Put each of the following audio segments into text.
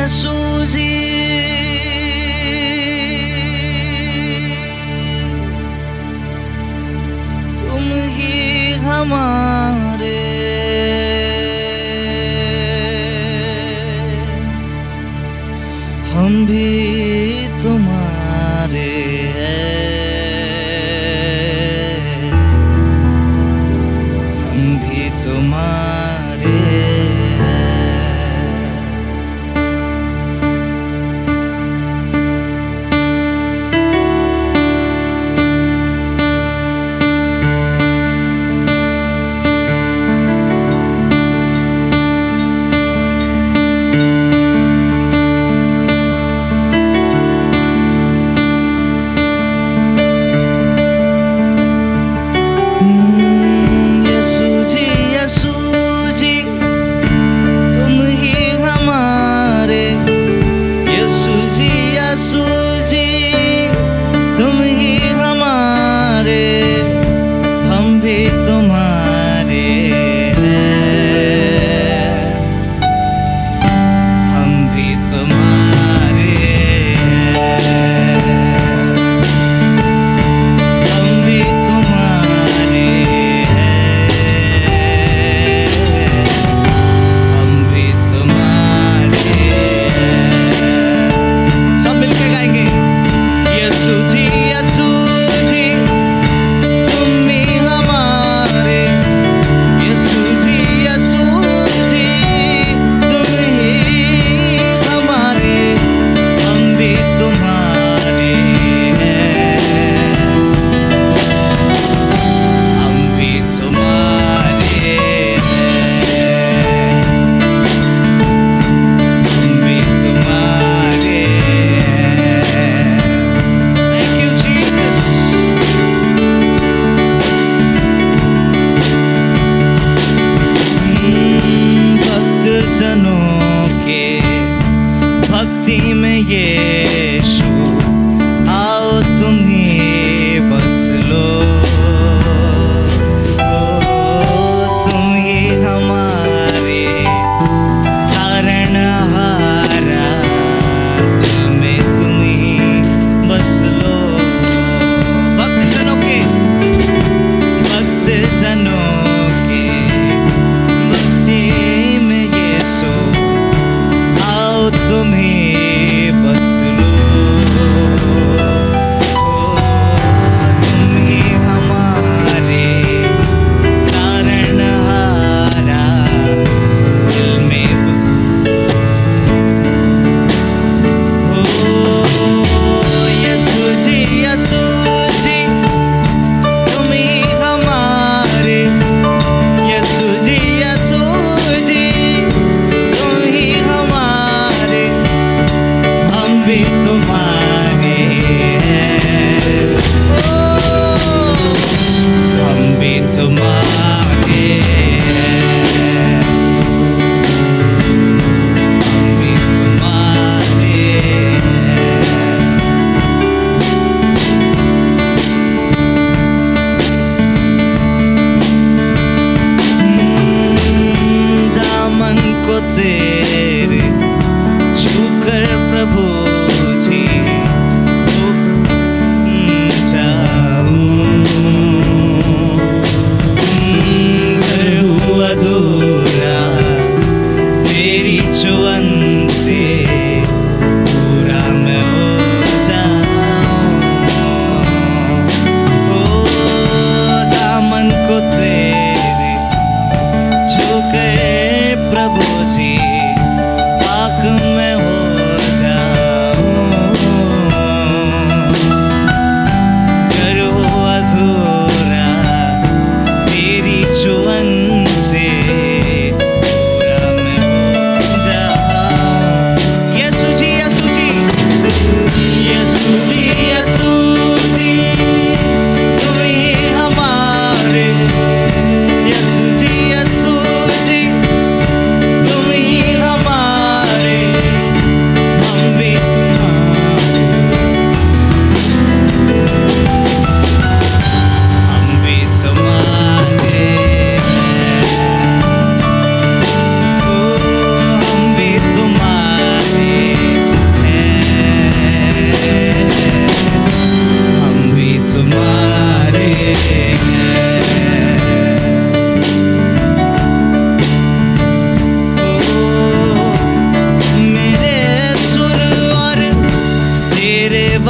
यीशु जी तुम ही हमारे हम भी तुम्हारे हम भी तुम्हारे भक्ति में यीशु आओ तुम ही बस लो तुम ही हमारे तारणहारा दिल में तुम ही बस लो भक्त जनों के भक्ति में यीशु आओ तुम ही बस लो तुम ही हमारे तारणहारा दिल में यीशु जी तुम ही हमारे यीशु जी तुम ही हमारे हम भी तुम्हारे हैं हम भी तुम्हारे हैं हम भी तुम्हारे दामन को तेरे छूकर प्रभु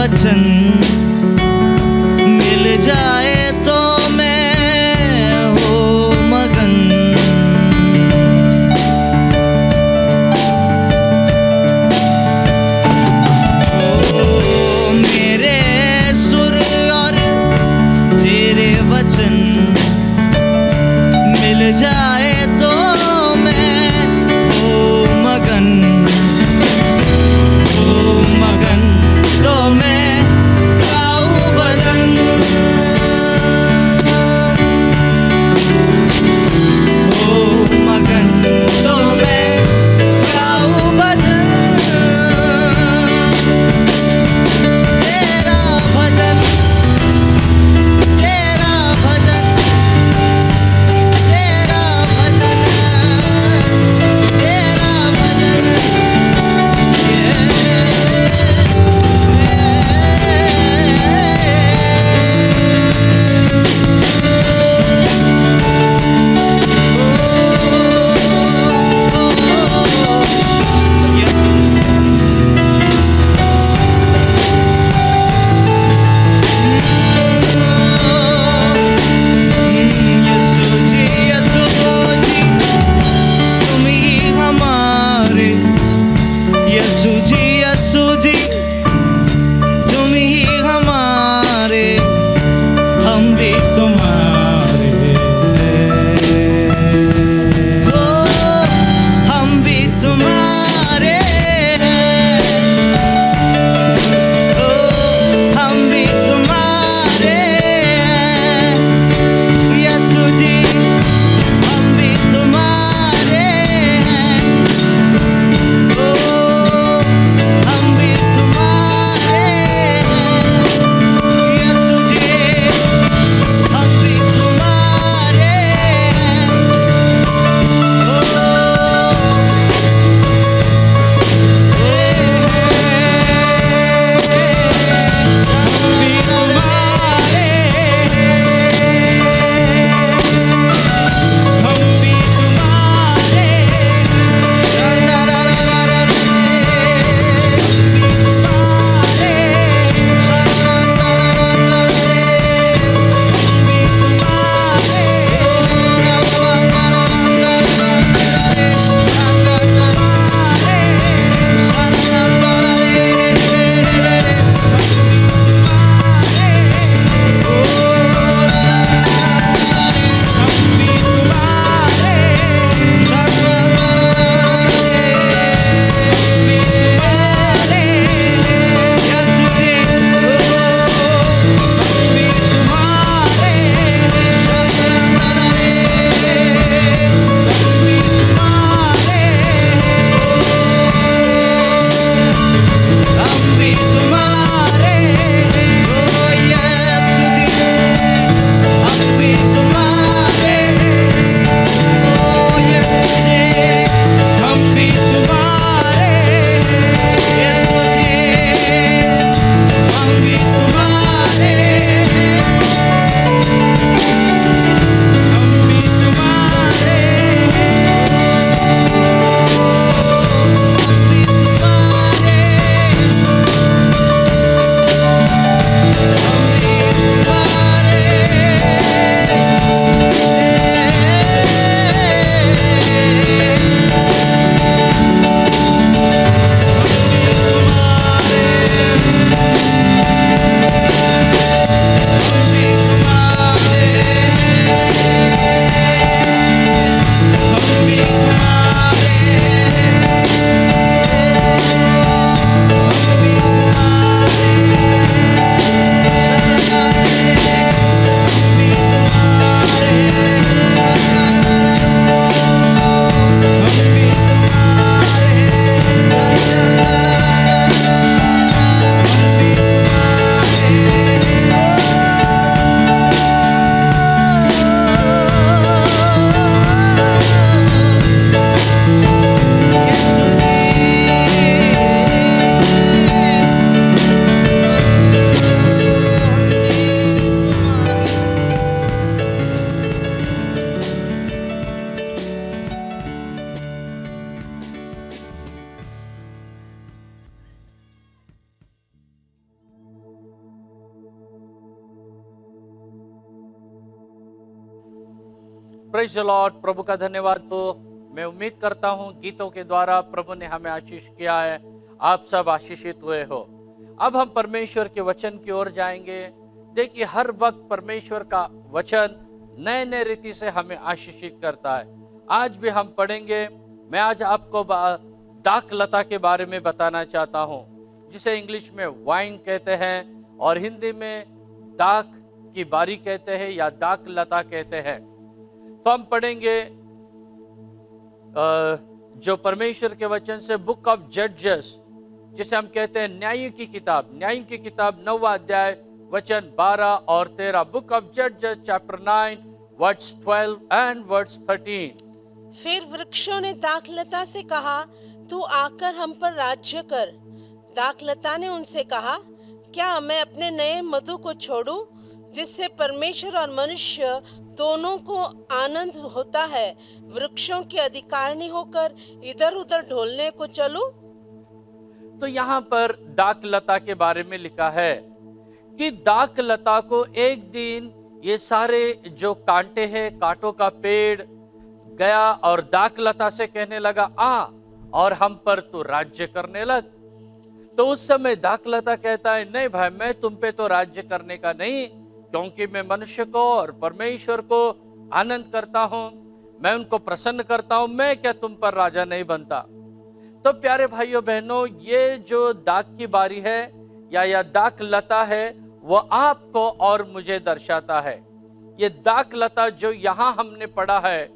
वचन मिल जाए तो मैं हो मगन। ओ मेरे सुर और तेरे वचन मिल जाए तो मैं हो मगन, हो मगन तो मैं गाऊं भजन। हो मगन तो मैं गाऊं भजन। तेरा भजन, तेरा भजन, तेरा भजन, तेरा भजन। यीशु जी, यीशु जी तुम ही हमारे, हम भी तुम्हारे। ओ हम भी तुम्हारे, ओ हम भी तुम्हारे। यीशु जी हम भी तुम्हारे, ओ हम भी प्रेज़ द लॉर्ड। प्रभु का धन्यवाद हो। मैं उम्मीद करता हूँ गीतों के द्वारा प्रभु ने हमें आशीष किया है, आप सब आशीषित हुए हो। अब हम परमेश्वर के वचन की ओर जाएंगे। देखिए, हर वक्त परमेश्वर का वचन नए नए रीति से हमें आशीषित करता है। आज भी हम पढ़ेंगे। मैं आज आपको दाख लता के बारे में बताना चाहता हूँ, जिसे इंग्लिश में वाइन कहते हैं और हिंदी में दाख की बारी कहते हैं या दाख लता कहते हैं। तो हम पढ़ेंगे जो परमेश्वर के वचन से बुक ऑफ जजेस, जिसे हम कहते हैं न्याय की किताब 9वां अध्याय वचन 12 और 13। बुक ऑफ जजेस चैप्टर 9 वर्स 12 एंड वर्स 13। फिर वृक्षों ने दाखलता से कहा, तू आकर हम पर राज्य कर। दाखलता ने उनसे कहा, क्या मैं अपने नए मधु को छोड़ूं, जिससे परमेश्वर और मनुष्य दोनों को आनंद होता है, वृक्षों की अधिकारिणी होकर इधर उधर ढोलने को चलूं? तो यहाँ पर दाखलता के बारे में लिखा है कि दाखलता को एक दिन ये सारे जो कांटे हैं, कांटों का पेड़ गया और दाखलता से कहने लगा, आ और हम पर तू राज्य करने लग। तो उस समय दाखलता कहता है, नहीं भाई, मैं तुम पे तो राज्य करने का नहीं, क्योंकि मैं मनुष्य को और परमेश्वर को आनंद करता हूं, मैं उनको प्रसन्न करता हूं, मैं क्या तुम पर राजा नहीं बनता। तो प्यारे भाइयों बहनों, ये जो दाख की बारी है या दाख लता है, वो आपको और मुझे दर्शाता है। ये दाख लता जो यहां हमने पढ़ा है,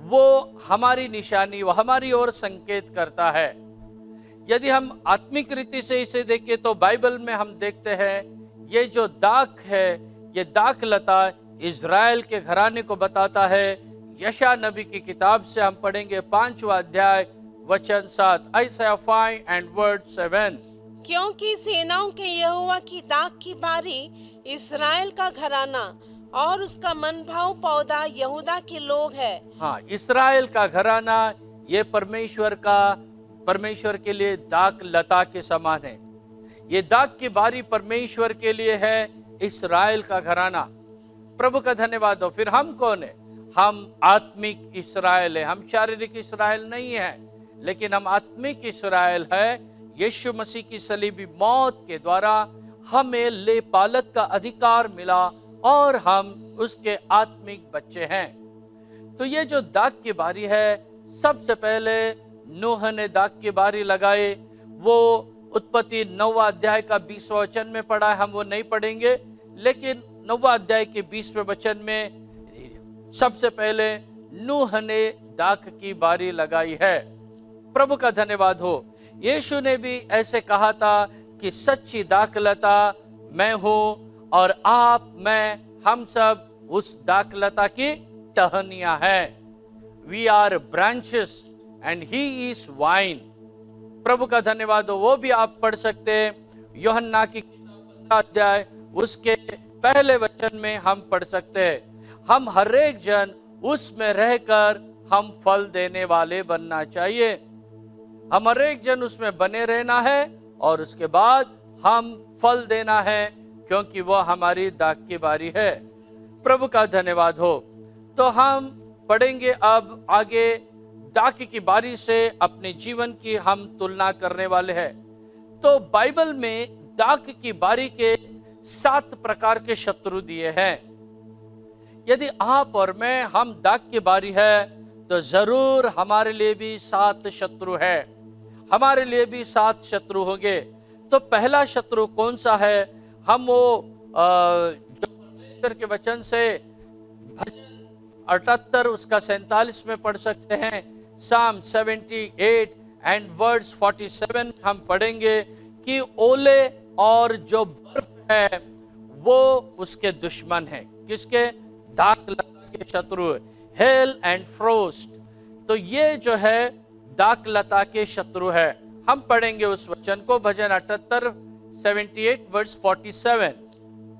वो हमारी निशानी, वो हमारी ओर संकेत करता है। यदि हम आत्मिक रीति से इसे देखें तो बाइबल में हम देखते हैं ये जो दाख है, ये दाख लता इज़राइल के घराने को बताता है। यशायाह नबी की किताब से हम पढ़ेंगे 5वां अध्याय वचन 7, आइसाया 5 एंड वर्ड 7। क्योंकि सेनाओं के यहोवा की दाख की बारी इस्राएल का घराना और उसका मनभाव पौधा यहूदा के लोग है। हाँ, इस्राएल का घराना ये परमेश्वर के लिए दाख लता के समान है। ये दाख की बारी परमेश्वर के लिए है, इस्राएल का घराना। प्रभु का धन्यवाद हो। फिर हम कौन है? हम आत्मिक इस्राएल है। हम शारीरिक इस्राएल नहीं है, लेकिन हम आत्मिक इस्राएल है। यीशु मसीह की सलीबी मौत के द्वारा हमें लेपालक का अधिकार मिला और हम उसके आत्मिक बच्चे हैं। तो ये जो दाख की बारी है, सबसे पहले नूह ने दाख की बारी लगाई। वो उत्पत्ति 9वां अध्याय का 20वां वचन में पढ़ा है, हम वो नहीं पढ़ेंगे, लेकिन 9वां अध्याय के 20वें वचन में सबसे पहले नूह ने दाख की बारी लगाई है। प्रभु का धन्यवाद हो। यीशु ने भी ऐसे कहा था कि सच्ची दाखलता मैं हूं और आप, मैं, हम सब उस दाखलता की टहनियां हैं। We are branches and he is vine. प्रभु का धन्यवाद हो। वो भी आप पढ़ सकते हैं, यूहन्ना की किताब 15 अध्याय उसके पहले वचन में हम पढ़ सकते हैं। हम हर एक जन उसमें रहकर हम फल देने वाले बनना चाहिए। हम हर एक जन उसमें बने रहना है और उसके बाद हम फल देना है, क्योंकि वो हमारी दाख की बारी है। प्रभु का धन्यवाद हो। तो हम पढ़ेंगे अब आगे दाख की बारी से अपने जीवन की हम तुलना करने वाले हैं। तो बाइबल में दाख की बारी के 7 प्रकार के शत्रु दिए हैं। यदि आप और मैं, हम दाख की बारी है, तो जरूर हमारे लिए भी 7 शत्रु है। हमारे लिए भी 7 शत्रु होंगे। तो पहला शत्रु कौन सा है? हम वो जो परमेश्वर के वचन से भजन 78 उसका 47 में पढ़ सकते हैं। Psalm 78 एंड वर्ड्स 47 हम पढ़ेंगे कि ओले और जो बर्फ है वो उसके दुश्मन है। किसके? दाख लता के शत्रु, हेल एंड फ्रोस्ट। तो ये जो है दाख लता के शत्रु है। हम पढ़ेंगे उस वचन को, भजन 78 78 वर्स 47।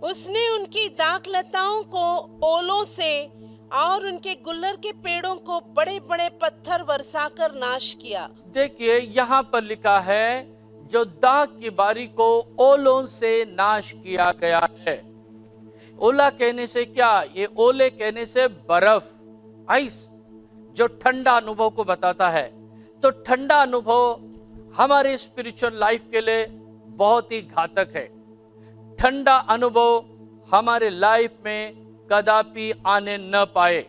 उसने उनकी दाख लताओं को ओलों से और उनके गुल्लर के पेड़ों को बड़े बड़े पत्थर बरसाकर नाश किया। देखिए, यहाँ पर लिखा है जो दाख की बारी को ओलों से नाश किया गया है। ओला कहने से क्या? ये ओले कहने से बर्फ। आइस, जो ठंडा अनुभव को बताता है। तो ठंडा अनुभव हमारे स्पिरिचुअल लाइफ के लिए बहुत ही घातक है। ठंडा अनुभव हमारे लाइफ में कदापि आने न पाए।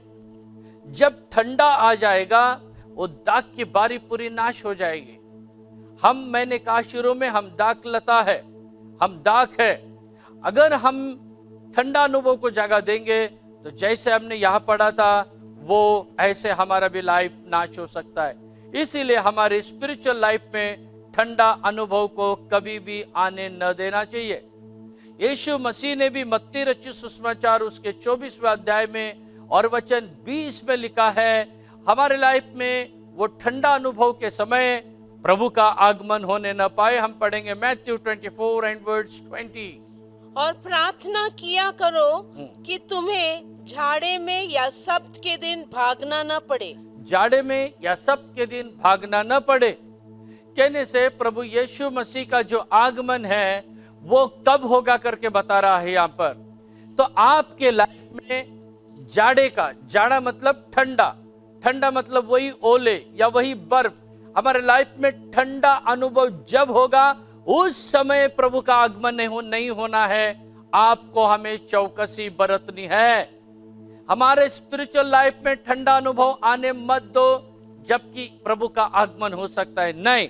जब ठंडा आ जाएगा, वो दाख की बारी पूरी नाश हो जाएगी। मैंने कहा शुरू में, हम दाख लता है, हम दाख है। अगर हम ठंडा अनुभव को जगह देंगे तो जैसे हमने यहां पढ़ा था, वो ऐसे हमारा भी लाइफ नाश हो सकता है। इसीलिए हमारे स्पिरिचुअल लाइफ में ठंडा अनुभव को कभी भी आने न देना चाहिए। यीशु मसीह ने भी मत्ती रचित सुसमाचार उसके 24वें अध्याय में और वचन 20 में लिखा है, हमारे लाइफ में वो ठंडा अनुभव के समय प्रभु का आगमन होने न पाए। हम पढ़ेंगे मैथ्यू 24 एंड वर्ड्स 20। और प्रार्थना किया करो कि तुम्हें झाड़े में या सब्त के दिन भागना न पड़े। जाड़े में या सब्त के दिन भागना न पड़े कहने से प्रभु यीशु मसीह का जो आगमन है वो कब होगा करके बता रहा है यहाँ पर। तो आपके लाइफ में जाड़ा मतलब ठंडा, ठंडा मतलब वही ओले या वही बर्फ। हमारे लाइफ में ठंडा अनुभव जब होगा, उस समय प्रभु का आगमन नहीं होना है। आपको हमें चौकसी बरतनी है। हमारे स्पिरिचुअल लाइफ में ठंडा अनुभव आने मत दो जबकि प्रभु का आगमन हो सकता है। नहीं,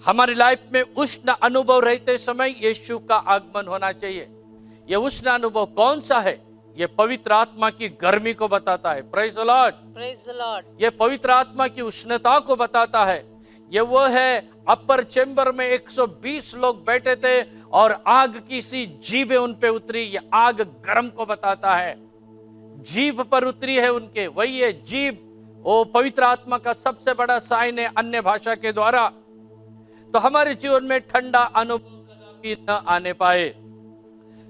हमारी लाइफ में उष्ण अनुभव रहते समय यीशु का आगमन होना चाहिए। यह उष्ण अनुभव कौन सा है? यह पवित्र आत्मा की गर्मी को बताता है। Praise the Lord, praise the Lord. यह पवित्र आत्मा की उष्णता को बताता है। यह वो है, अपर चेंबर में 120 लोग बैठे थे और आग की सी जीभें उन पे उतरी। यह आग गर्म को बताता है, जीभ पर उतरी है उनके। वही है जीभ, वो पवित्र आत्मा का सबसे बड़ा साइन है अन्य भाषा के द्वारा। तो हमारे जीवन में ठंडा अनुभव कभी न आने पाए।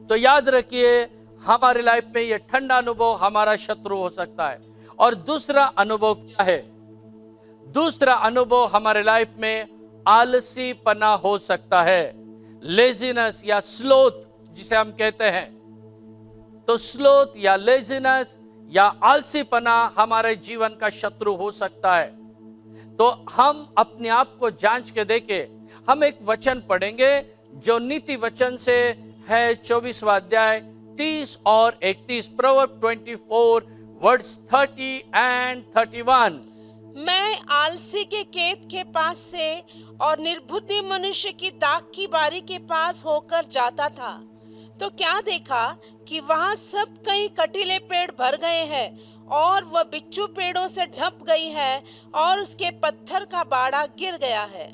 तो याद रखिए, हमारे लाइफ में यह ठंडा अनुभव हमारा शत्रु हो सकता है। और दूसरा अनुभव क्या है? दूसरा अनुभव हमारे लाइफ में आलसीपना हो सकता है। लेजीनेस या स्लोथ जिसे हम कहते हैं। तो स्लोथ या लेजीनेस या आलसीपना हमारे जीवन का शत्रु हो सकता है। तो हम अपने आप को जांच के देखें। हम एक वचन पढ़ेंगे जो नीति वचन से है, 24वां अध्याय 30 और 31, प्रोवर्ब 24 वर्ड्स 30 एंड 31। मैं आलसी के खेत के पास से और निर्बुद्धि मनुष्य की दाख की बारी के पास होकर जाता था, तो क्या देखा कि वहाँ सब कई कटीले पेड़ भर गए हैं और वह बिच्छू पेड़ों से ढंप गई है और उसके पत्थर का बाड़ा गिर गया है।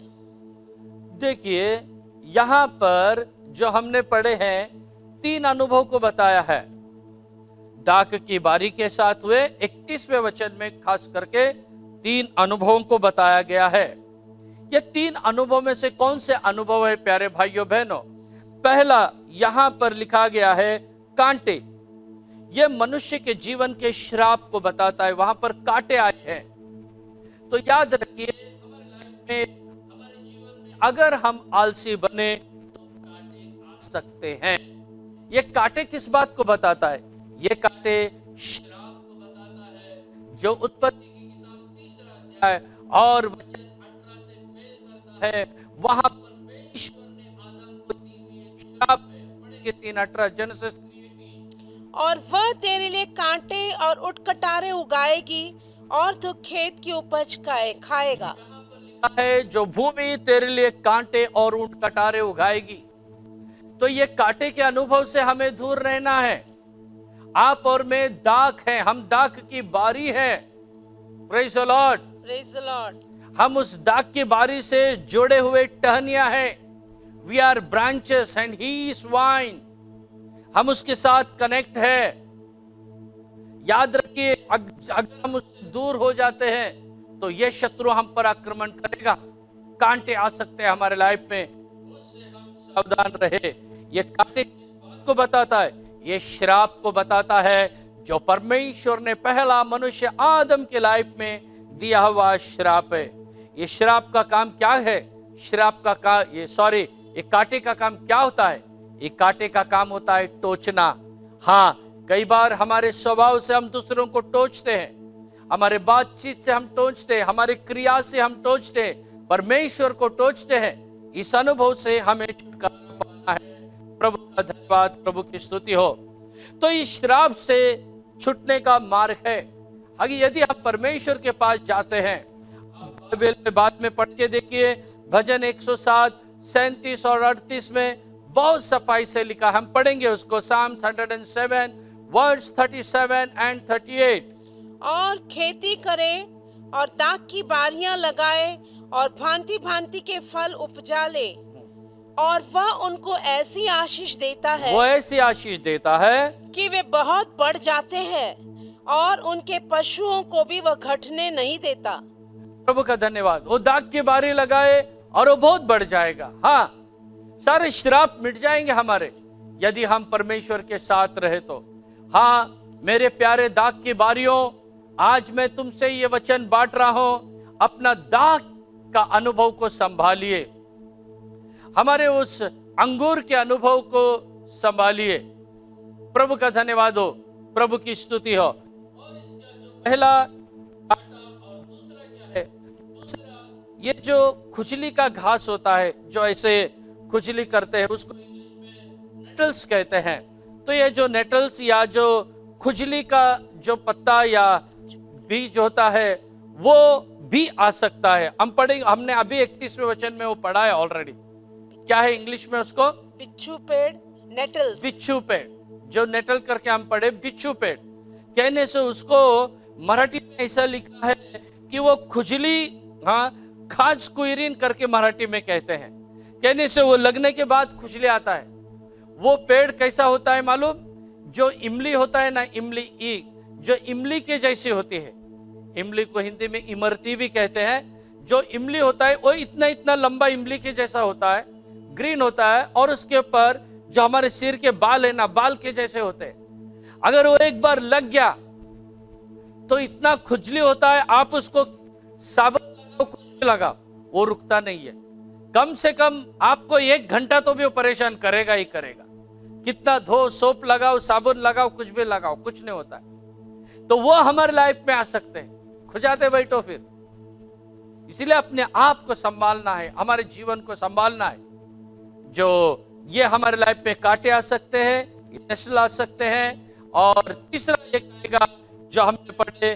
देखिए, यहाँ पर जो हमने पढ़े हैं 3 अनुभव को बताया है। दाख की बारी के साथ हुए 31वें वचन में खास करके 3 अनुभवों को बताया गया है। ये 3 अनुभव में से कौन से अनुभव है प्यारे भाइयों बहनों? पहला यहां पर लिखा गया है कांटे। ये मनुष्य के जीवन के श्राप को बताता है। वहां पर कांटे आए हैं। तो याद रखिए, हमारे लाइफ में, हमारे जीवन में अगर हम आलसी बने तो कांटे आ सकते हैं। ये कांटे किस बात को बताता है? ये कांटे श्राप को बताता है, जो उत्पत्ति की किताब 3रा अध्याय और वचन 18 से मेल करता है। वहां परमेश्वर ने आदम को दी हुई एक श्राप है। पढ़ेंगे 3:18 जेनेसिस 3:18। और वह तेरे लिए कांटे और उटकटारे उगाएगी और तू खेत की उपज खाएगा। यहाँ पर लिखा है, जो भूमि तेरे लिए कांटे और उटकटारे उगाएगी। तो ये कांटे के अनुभव से हमें दूर रहना है। आप और मैं दाख हैं, हम दाख की बारी है। Praise the Lord, praise the Lord. हम उस दाख की बारी से जुड़े हुए टहनियां हैं। We are branches and he is vine. हम उसके साथ कनेक्ट है। याद रखिए, अगर हम उससे दूर हो जाते हैं तो यह शत्रु हम पर आक्रमण करेगा। कांटे आ सकते हैं हमारे लाइफ में, उससे हम सावधान रहे। ये कांटे किस बात को बताता है? ये श्राप को बताता है, जो परमेश्वर ने पहला मनुष्य आदम के लाइफ में दिया हुआ श्राप है। ये श्राप का काम क्या है? श्राप का ये कांटे का काम क्या होता है? ये कांटे का काम होता है टोचना। हाँ, कई बार हमारे स्वभाव से हम दूसरों को टोचते हैं। हमारे बातचीत से हम टोचते हैं, हमारी क्रिया से हम टोचते हैं, परमेश्वर को टोचते हैं। इस अनुभव से हमें छुटकारा पाना है। प्रभु का धन्यवाद, प्रभु की स्तुति हो। तो इस श्राप से छूटने का मार्ग है। अगर यदि हम परमेश्वर के पास जाते हैं, बाइबल में बाद में पढ़ के देखिए, भजन 107, 37 और 38 में बहुत सफाई से लिखा। हम पढ़ेंगे उसको, Psalms 107 वर्स 37 एंड 38। और खेती करे और दाख की बारियां लगाए और भांति भांति के फल उपजा ले, और वह उनको ऐसी आशीष देता है, वो ऐसी आशीष देता है कि वे बहुत बढ़ जाते हैं, और उनके पशुओं को भी वह घटने नहीं देता। प्रभु का धन्यवाद। वो दाख की बारी लगाए और वो बहुत बढ़ जाएगा। हाँ, सारे श्राप मिट जाएंगे हमारे, यदि हम परमेश्वर के साथ रहे तो। हाँ मेरे प्यारे दाख की बारियों, आज मैं तुमसे ये वचन बांट रहा हूं, अपना दाख का अनुभव को संभालिए, हमारे उस अंगूर के अनुभव को संभालिए। प्रभु का धन्यवाद हो, प्रभु की स्तुति हो। और इसका जो पहला कांटा और दूसरा क्या है? दूसरा, ये जो खुजली का घास होता है, जो ऐसे खुजली करते हैं, उसको इंग्लिश में नेटल्स कहते हैं। तो ये जो नेटल्स या जो खुजली का जो पत्ता या बीज होता है, वो भी आ सकता है। हम पढ़ेंगे, हमने अभी 31वें वचन में वो पढ़ा है ऑलरेडी। क्या है इंग्लिश में उसको? बिच्छू पेड़, नेटल्स। बिच्छू पेड़, जो नेटल करके हम पढ़े बिच्छू पेड़ कहने से उसको मराठी में ऐसा लिखा है कि वो खुजली, हाँ, खाज कुइरीन करके मराठी में कहते हैं। कहने से वो लगने के बाद खुजली आता है। वो पेड़ कैसा होता है मालूम? जो इमली होता है ना, इमली ई, जो इमली के जैसी होती है। इमली को हिंदी में इमरती भी कहते हैं। जो इमली होता है वो इतना इतना लंबा इमली के जैसा होता है, ग्रीन होता है, और उसके ऊपर जो हमारे सिर के बाल है ना, बाल के जैसे होते हैं। अगर वो एक बार लग गया तो इतना खुजली होता है, आप उसको साबुन लगाओ, कुछ भी लगाओ, वो रुकता नहीं है। कम से कम आपको 1 घंटा तो भी वो परेशान करेगा ही करेगा। कितना धो, सोप लगाओ, साबुन लगाओ, कुछ भी लगाओ, कुछ नहीं होता है। तो वो हमारे लाइफ में आ सकते हैं, खुजाते बैठो फिर। इसीलिए अपने आप को संभालना है, हमारे जीवन को संभालना है। जो ये हमारे लाइफ में कांटे आ सकते हैं, नस्ल आ सकते हैं। और तीसरा ये कहेगा जो हमने पढ़े,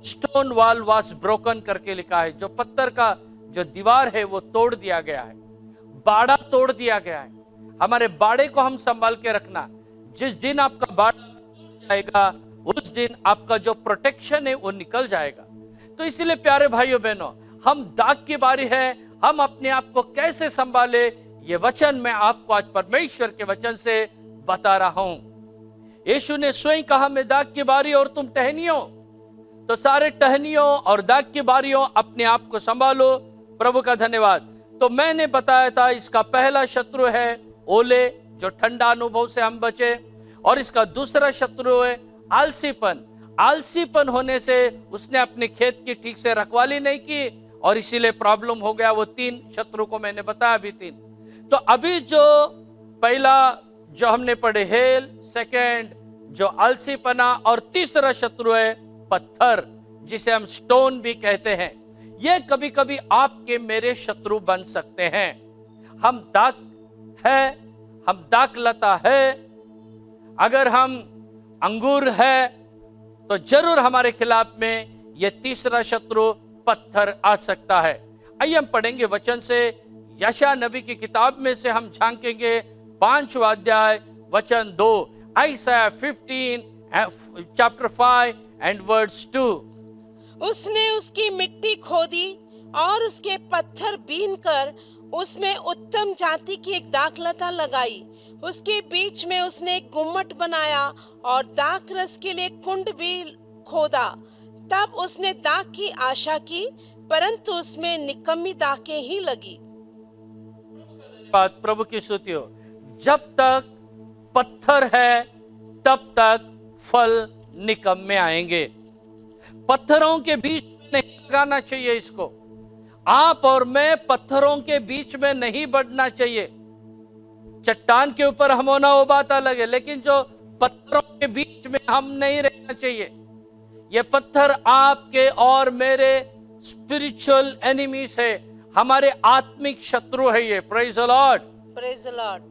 स्टोन वॉल वाज ब्रोकन करके लिखा है। जो पत्थर का जो दीवार है वो तोड़ दिया गया है, बाड़ा तोड़ दिया गया है। हमारे बाड़े को हम संभाल के रखना। जिस दिन आपका बाड़ा टूट जाएगा, उस दिन आपका जो प्रोटेक्शन है वो निकल जाएगा। तो इसीलिए प्यारे भाइयों बहनों, हम दाग की बारी है, हम अपने आप को कैसे संभाले, ये वचन मैं आपको आज परमेश्वर के वचन से बता रहा हूं। यीशु ने स्वयं कहा, मैं दाग की बारी और तुम टहनियों। तो सारे टहनियों और दाग की बारियों अपने आप को संभालो। प्रभु का धन्यवाद। तो मैंने बताया था, इसका पहला शत्रु है ओले, जो ठंडा अनुभव से हम बचे। और इसका दूसरा शत्रु है आलसीपन। आलसीपन होने से उसने अपने खेत की ठीक से रखवाली नहीं की और इसीलिए प्रॉब्लम हो गया। वो 3 शत्रु को मैंने बताया, अभी 3। तो अभी जो पहला जो हमने पढ़े हेल, सेकंड जो आलसीपना, और तीसरा शत्रु है पत्थर, जिसे हम स्टोन भी कहते हैं। ये कभी कभी आपके मेरे शत्रु बन सकते हैं। हम दाग है, हम दाग लता है, अगर हम अंगूर है तो जरूर हमारे खिलाफ में ये तीसरा शत्रु पत्थर आ सकता है। आइए हम पढ़ेंगे वचन से, यशायाह नबी की किताब में से हम झांकेंगे 5वां अध्याय वचन 2, आइसाया 15 चैप्टर 5 एंड वर्स 2। उसने उसकी मिट्टी खोदी और उसके पत्थर बीन कर उसमें उत्तम जाति की एक दाखलता लगाई। उसके बीच में उसने एक गुम्मट बनाया और दाख रस के लिए कुंड भी खोदा। तब उसने दाख की आशा की, परंतु उसमें निकम्मी दाखें ही लगी। बात प्रभु की स्तुति हो। जब तक पत्थर है तब तक फल निकम्मे आएंगे। पत्थरों के बीच में नहीं लगाना चाहिए इसको। आप और मैं पत्थरों के बीच में नहीं बढ़ना चाहिए। चट्टान के ऊपर हम होना वो बात अलग है, लेकिन जो पत्थरों के बीच में हम नहीं रहना चाहिए। ये पत्थर आपके और मेरे स्पिरिचुअल एनिमीज है, हमारे आत्मिक शत्रु है ये। Praise the Lord. Praise the Lord.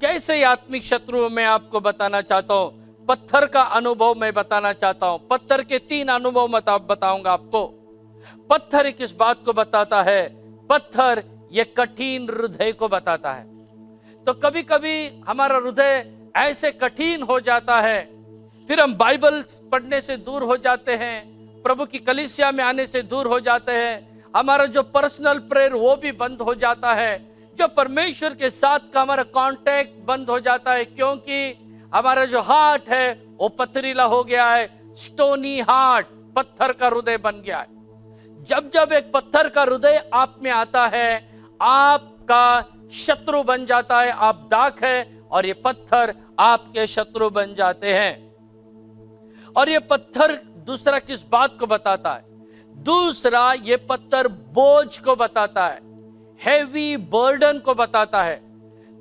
कैसे आत्मिक शत्रु मैं आपको बताना चाहता हूं, पत्थर का अनुभव मैं बताना चाहता हूं। पत्थर के 3 अनुभव मैं बताऊंगा आपको। पत्थर किस बात को बताता है? पत्थर ये कठिन हृदय को बताता है। तो कभी कभी हमारा हृदय ऐसे कठिन हो जाता है, फिर हम बाइबल पढ़ने से दूर हो जाते हैं, प्रभु की कलीसिया में आने से दूर हो जाते हैं, हमारा जो पर्सनल प्रेयर वो भी बंद हो जाता है, जो परमेश्वर के साथ का हमारा कांटेक्ट बंद हो जाता है, क्योंकि हमारा जो हार्ट है वो पथरीला हो गया है, स्टोनी हार्ट, पत्थर का हृदय बन गया है। जब जब एक पत्थर का हृदय आप में आता है, आपका शत्रु बन जाता है, आप दाख है और ये पत्थर आपके शत्रु बन जाते हैं। और ये पत्थर दूसरा किस बात को बताता है? दूसरा ये पत्थर बोझ को बताता है, हेवी बर्डन को बताता है।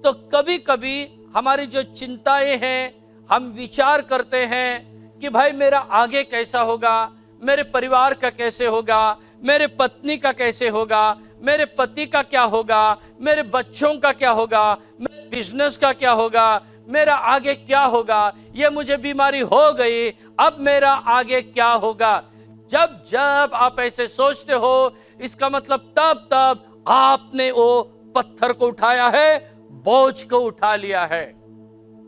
तो कभी कभी हमारी जो चिंताएं हैं, हम विचार करते हैं कि भाई मेरा आगे कैसा होगा, मेरे परिवार का कैसे होगा, मेरे पत्नी का कैसे होगा, मेरे पति का क्या होगा, मेरे बच्चों का क्या होगा, मेरे बिजनेस का क्या होगा, मेरा आगे क्या होगा, ये मुझे बीमारी हो गई, अब मेरा आगे क्या होगा। जब जब आप ऐसे सोचते हो, इसका मतलब तब आपने वो पत्थर को उठाया है, बोझ को उठा लिया है।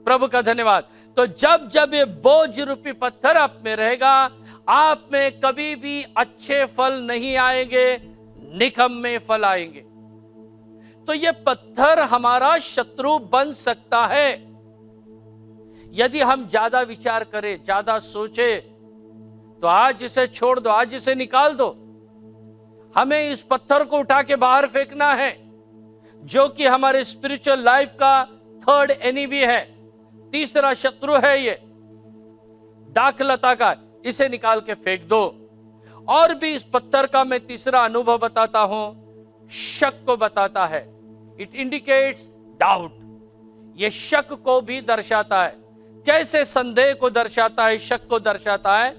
प्रभु का धन्यवाद। तो जब जब ये बोझ रूपी पत्थर आप में रहेगा, आप में कभी भी अच्छे फल नहीं आएंगे, निकम्मे फल आएंगे। तो ये पत्थर हमारा शत्रु बन सकता है यदि हम ज्यादा विचार करें, ज्यादा सोचे। तो आज इसे छोड़ दो, आज इसे निकाल दो। हमें इस पत्थर को उठा के बाहर फेंकना है, जो कि हमारे स्पिरिचुअल लाइफ का थर्ड एनिमी है, तीसरा शत्रु है ये दाखलता का। इसे निकाल के फेंक दो। और भी इस पत्थर का मैं तीसरा अनुभव बताता हूं, शक को बताता है। It indicates doubt. ये शक को भी दर्शाता है। कैसे संदेह को दर्शाता है, शक को दर्शाता है?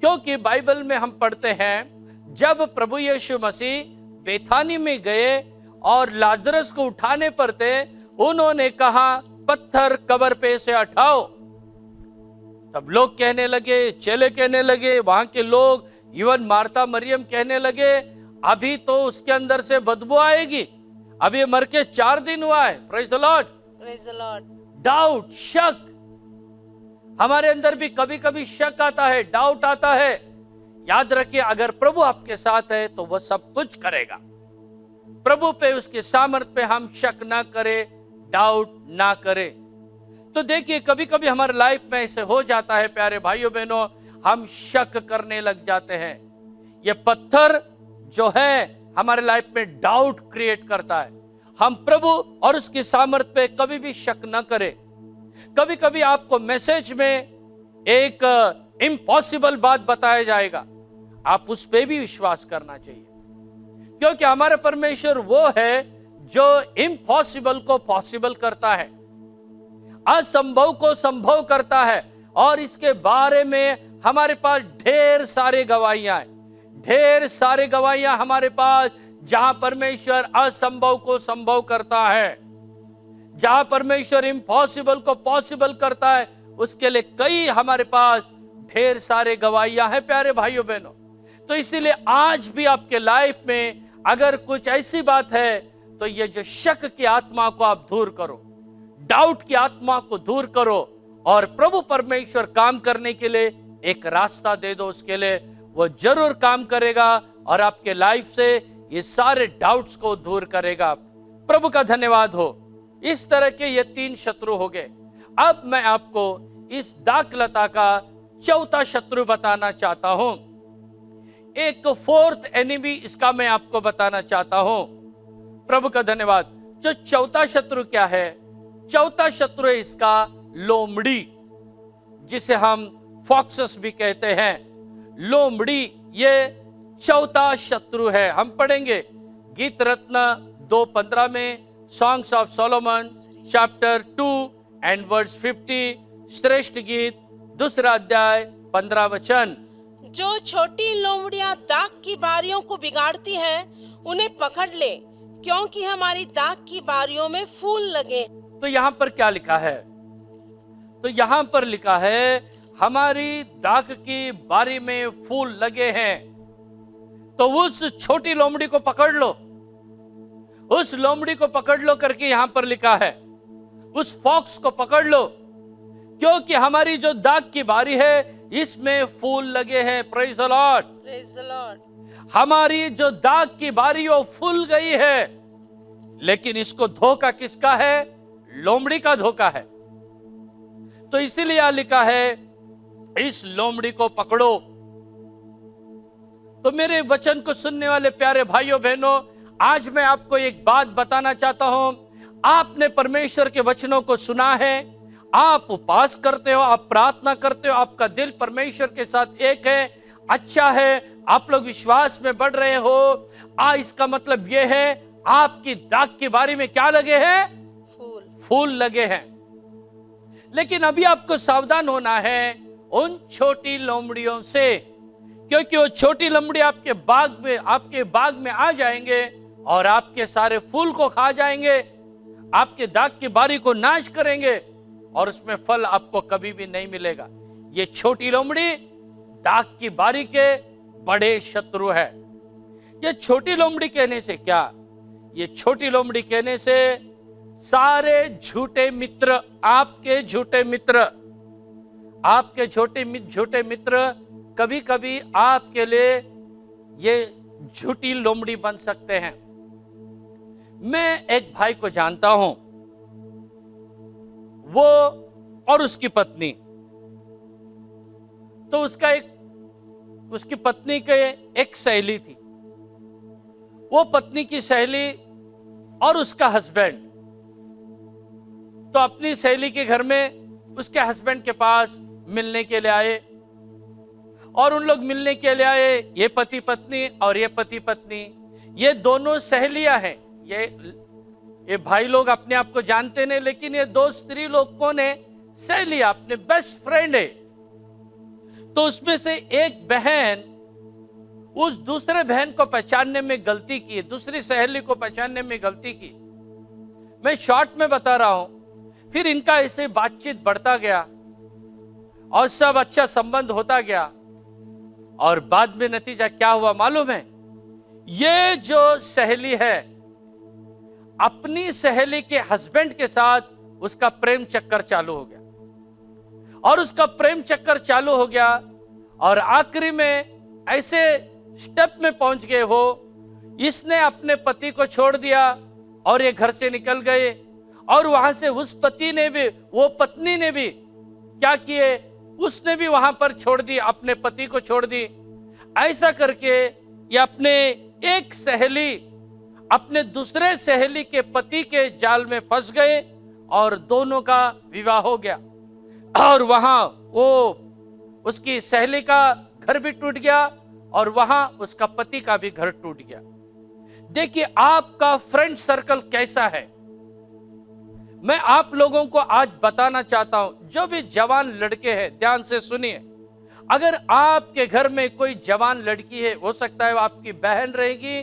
क्योंकि बाइबल में हम पढ़ते हैं, जब प्रभु यीशु मसीह बेथानी में गए और लाजरस को उठाने पर थे, उन्होंने कहा पत्थर कब्र पे से हटाओ। तब लोग कहने लगे, चेले कहने लगे, वहां के लोग, इवन मार्था मरियम कहने लगे, अभी तो उसके अंदर से बदबू आएगी, अभी मर के 4 दिन हुआ है। Praise the Lord. Praise the Lord. Doubt, शक। हमारे अंदर भी कभी कभी शक आता है, डाउट आता है। याद रखिए, अगर प्रभु आपके साथ है तो वह सब कुछ करेगा। प्रभु पे, उसके सामर्थ्य पे हम शक ना करें, डाउट ना करें। तो देखिए, कभी कभी हमारे लाइफ में ऐसे हो जाता है प्यारे भाइयों बहनों, हम शक करने लग जाते हैं। ये पत्थर जो है हमारे लाइफ में डाउट क्रिएट करता है। हम प्रभु और उसकी सामर्थ्य पे कभी भी शक न करें। कभी कभी आपको मैसेज में एक इम्पॉसिबल बात बताया जाएगा, आप उस पे भी विश्वास करना चाहिए, क्योंकि हमारा परमेश्वर वो है जो इम्पॉसिबल को पॉसिबल करता है, असंभव को संभव करता है। और इसके बारे में हमारे पास ढेर सारे गवाहियां हैं, ढेर सारे गवाहियां हमारे पास, जहां परमेश्वर असंभव को संभव करता है, जहां परमेश्वर इम्पॉसिबल को पॉसिबल करता है, उसके लिए कई हमारे पास ढेर सारे गवाहियां हैं प्यारे भाइयों बहनों। तो इसीलिए आज भी आपके लाइफ में अगर कुछ ऐसी बात है, तो ये जो शक की आत्मा को आप दूर करो, डाउट की आत्मा को दूर करो, और प्रभु परमेश्वर काम करने के लिए एक रास्ता दे दो। उसके लिए वो जरूर काम करेगा और आपके लाइफ से ये सारे डाउट्स को दूर करेगा। प्रभु का धन्यवाद हो। इस तरह के ये 3 शत्रु हो गए। अब मैं आपको इस दाखलता का चौथा शत्रु बताना चाहता हूं। एक 4th एनिमी इसका मैं आपको बताना चाहता हूं। प्रभु का धन्यवाद। जो चौथा शत्रु क्या है? चौथा शत्रु है इसका लोमड़ी, जिसे हम फॉक्सस भी कहते हैं। लोमड़ी ये चौथा शत्रु है। हम पढ़ेंगे गीत रत्न 2:15 में, songs of Solomon chapter 2 and verse 50, श्रेष्ठ गीत 2 अध्याय 15 वचन, जो छोटी लोमड़ियां दाख की बारियों को बिगाड़ती हैं, उन्हें पकड़ ले, क्योंकि हमारी दाख की बारियों में फूल लगे। तो यहां पर क्या लिखा है? तो यहां पर लिखा है हमारी दाख की बारी में फूल लगे हैं। तो उस छोटी लोमड़ी को पकड़ लो, उस लोमड़ी को पकड़ लो करके यहां पर लिखा है। उस फॉक्स को पकड़ लो, क्योंकि हमारी जो दाख की बारी है इसमें फूल लगे हैं। Praise the Lord, praise the Lord. हमारी जो दाख की बारी वो फूल गई है, लेकिन इसको धोखा किसका है? लोमड़ी का धोखा है। तो इसीलिए यहां लिखा है इस लोमड़ी को पकड़ो। तो मेरे वचन को सुनने वाले प्यारे भाइयों बहनों, आज मैं आपको एक बात बताना चाहता हूं। आपने परमेश्वर के वचनों को सुना है, आप उपवास करते हो, आप प्रार्थना करते हो, आपका दिल परमेश्वर के साथ एक है, अच्छा है, आप लोग विश्वास में बढ़ रहे हो। इसका मतलब यह है आपकी दाख की बारी में क्या लगे हैं? फूल लगे हैं। लेकिन अभी आपको सावधान होना है उन छोटी लोमड़ियों से, क्योंकि वो छोटी लोमड़ी आपके बाग में आ जाएंगे और आपके सारे फूल को खा जाएंगे, आपके दाख की बारी को नाश करेंगे और उसमें फल आपको कभी भी नहीं मिलेगा। ये छोटी लोमड़ी दाख की बारी के बड़े शत्रु है। ये छोटी लोमड़ी कहने से क्या? ये छोटी लोमड़ी कहने से सारे झूठे मित्र, आपके झूठे मित्र कभी कभी आपके लिए ये झूठी लोमड़ी बन सकते हैं। मैं एक भाई को जानता हूं, वो और उसकी पत्नी, तो उसकी पत्नी के एक सहेली थी। वो पत्नी की सहेली और उसका हस्बैंड तो अपनी सहेली के घर में उसके हस्बैंड के पास मिलने के लिए आए, और उन लोग मिलने के लिए आए, ये पति पत्नी और ये पति पत्नी, ये दोनों सहेलियां हैं। ये भाई लोग अपने आप को जानते नहीं, लेकिन ये दो स्त्री लोग कौन है? सहेलियां, अपने बेस्ट फ्रेंड है। तो उसमें से एक बहन उस दूसरे बहन को पहचानने में गलती की, दूसरी सहेली को पहचानने में गलती की। मैं शॉर्ट में बता रहा हूं। फिर इनका ऐसे बातचीत बढ़ता गया और सब अच्छा संबंध होता गया, और बाद में नतीजा क्या हुआ मालूम है? ये जो सहेली है, अपनी सहेली के हस्बैंड के साथ उसका प्रेम चक्कर चालू हो गया, और उसका प्रेम चक्कर चालू हो गया, और आखिरी में ऐसे स्टेप में पहुंच गए हो, इसने अपने पति को छोड़ दिया और ये घर से निकल गए, और वहां से उस पति ने भी, वो पत्नी ने भी क्या किए? उसने भी वहां पर छोड़ दी, अपने पति को छोड़ दी। ऐसा करके ये अपने एक सहेली अपने दूसरे सहेली के पति के जाल में फंस गए, और दोनों का विवाह हो गया, और वहां वो उसकी सहेली का घर भी टूट गया और वहां उसका पति का भी घर टूट गया। देखिए आपका फ्रेंड सर्कल कैसा है, मैं आप लोगों को आज बताना चाहता हूं। जो भी जवान लड़के हैं, ध्यान से सुनिए। अगर आपके घर में कोई जवान लड़की है, हो सकता है वो आपकी बहन रहेगी,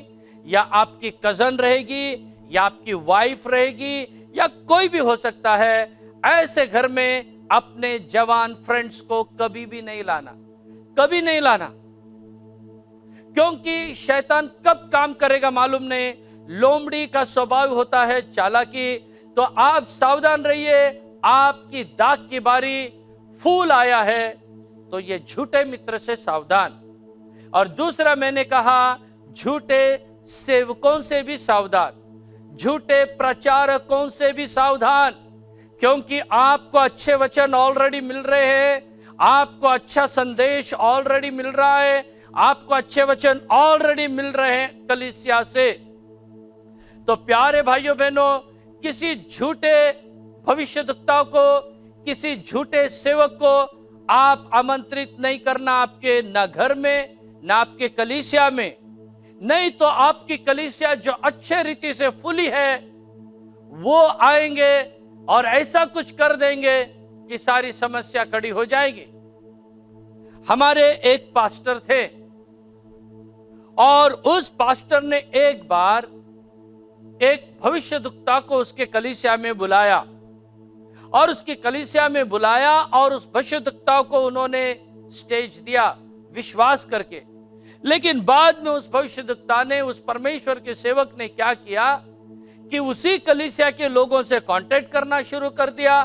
या आपकी कजन रहेगी, या आपकी वाइफ रहेगी, या कोई भी हो सकता है, ऐसे घर में अपने जवान फ्रेंड्स को कभी भी नहीं लाना, कभी नहीं लाना, क्योंकि शैतान कब काम करेगा मालूम नहीं। लोमड़ी का स्वभाव होता है चालाकी। तो आप सावधान रहिए, आपकी दाख की बारी, फूल आया है, तो ये झूठे मित्र से सावधान। और दूसरा मैंने कहा, झूठे सेवकों से भी सावधान, झूठे प्रचारकों से भी सावधान, क्योंकि आपको अच्छे वचन ऑलरेडी मिल रहे हैं, आपको अच्छा संदेश ऑलरेडी मिल रहा है, आपको अच्छे वचन ऑलरेडी मिल रहे हैं कलीसिया से। तो प्यारे भाइयों बहनों, किसी झूठे भविष्यद्वक्ता को, किसी झूठे सेवक को आप आमंत्रित नहीं करना, आपके न घर में न आपके कलीसिया में। नहीं तो आपकी कलीसिया जो अच्छे रीति से फूली है, वो आएंगे और ऐसा कुछ कर देंगे कि सारी समस्या खड़ी हो जाएगी। हमारे एक पास्टर थे और उस पास्टर ने एक बार एक भविष्यद्वक्ता को उसके कलीसिया में बुलाया और उसकी कलीसिया में बुलाया और उस भविष्यद्वक्ता को उन्होंने स्टेज दिया विश्वास करके। लेकिन बाद में उस भविष्यद्वक्ता ने, उस परमेश्वर के सेवक ने क्या किया कि उसी कलीसिया के लोगों से कांटेक्ट करना शुरू कर दिया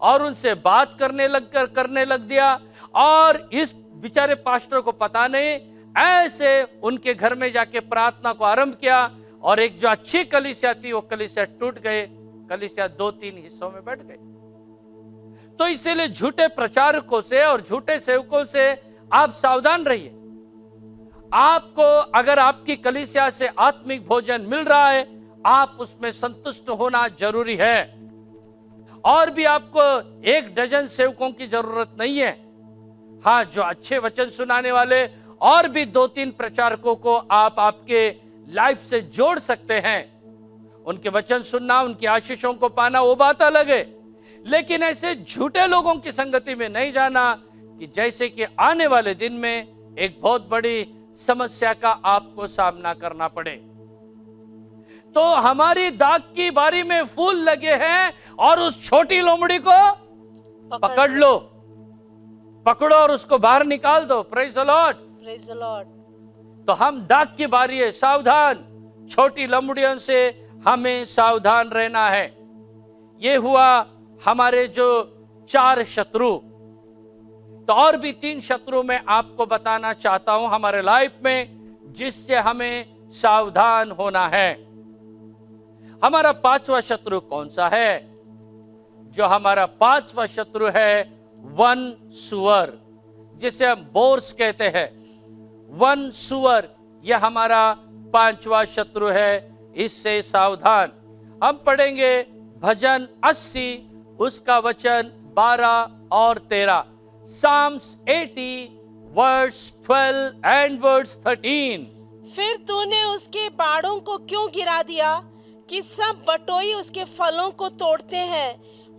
और उनसे बात करने लग दिया। और इस बेचारे पास्टर को पता नहीं, ऐसे उनके घर में जाके प्रार्थना को आरंभ किया और एक जो अच्छी कलीसिया थी वो कलीसिया टूट गए, कलीसिया 2-3 हिस्सों में बैठ गई। तो इसीलिए झूठे प्रचारकों से और झूठे सेवकों से आप सावधान रहिए। आपको अगर आपकी कलीसिया से आत्मिक भोजन मिल रहा है, आप उसमें संतुष्ट होना जरूरी है। और भी आपको 1 डजन सेवकों की जरूरत नहीं है। हाँ, जो अच्छे वचन सुनाने वाले और भी 2-3 प्रचारकों को आप आपके लाइफ से जोड़ सकते हैं। उनके वचन सुनना, उनकी आशीषों को पाना वो बात अलग है, लेकिन ऐसे झूठे लोगों की संगति में नहीं जाना कि जैसे कि आने वाले दिन में एक बहुत बड़ी समस्या का आपको सामना करना पड़े। तो हमारी दाख की बारी में फूल लगे हैं और उस छोटी लोमड़ी को पकड़ लो, पकड़ो और उसको बाहर निकाल दो। Praise the Lord, praise the Lord. तो हम दाख की बारी है, सावधान, छोटी लोमड़ियों से हमें सावधान रहना है। ये हुआ हमारे जो 4 शत्रु। तो और भी 3 शत्रु मैं आपको बताना चाहता हूं हमारे लाइफ में, जिससे हमें सावधान होना है। हमारा 5वां शत्रु कौन सा है? जो हमारा 5वां शत्रु है वन सुअर, जिसे हम बोर्स कहते हैं। वन सुअर, यह हमारा 5वां शत्रु है, इससे सावधान। हम पढ़ेंगे भजन 80 उसका वचन 12 और 13। Psalms 80 verse 12 and verse 13। फिर तूने उसके बाड़ों को क्यों गिरा दिया कि सब बटोई उसके फलों को तोड़ते हैं?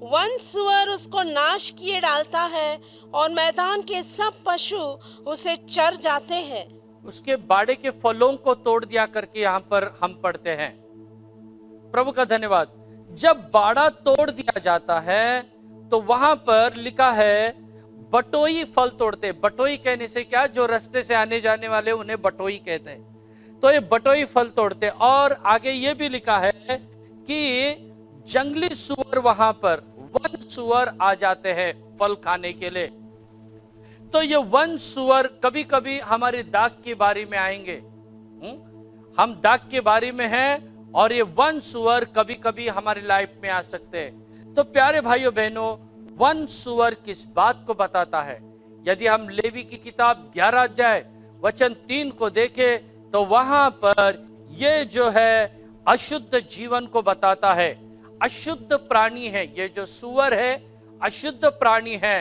वन सुअर उसको नाश किए डालता है और मैदान के सब पशु उसे चर जाते हैं। उसके बाड़े के फलों को तोड़ दिया करके यहाँ पर हम पढ़ते हैं। प्रभु का धन्यवाद। जब बाड़ा तोड़ दिया जाता है तो वहां पर लिखा है बटोई फल तोड़ते। बटोई कहने से क्या, जो रास्ते से आने जाने वाले उन्हें बटोई कहते हैं। तो ये बटोई फल तोड़ते। और आगे ये भी लिखा है कि जंगली सुअर, वहां पर वन सुअर आ जाते हैं फल खाने के लिए। तो ये वन सुअर कभी कभी हमारी दाख की बारी में आएंगे। हम दाख की बारी में हैं और ये वन सुअर कभी कभी हमारी लाइफ में आ सकते हैं। तो प्यारे भाइयों बहनों, वन सुअर किस बात को बताता है? यदि हम लेवी की किताब 11 अध्याय वचन 3 को देखें तो वहां पर ये जो है अशुद्ध जीवन को बताता है। अशुद्ध प्राणी है ये जो सुअर है, अशुद्ध प्राणी है।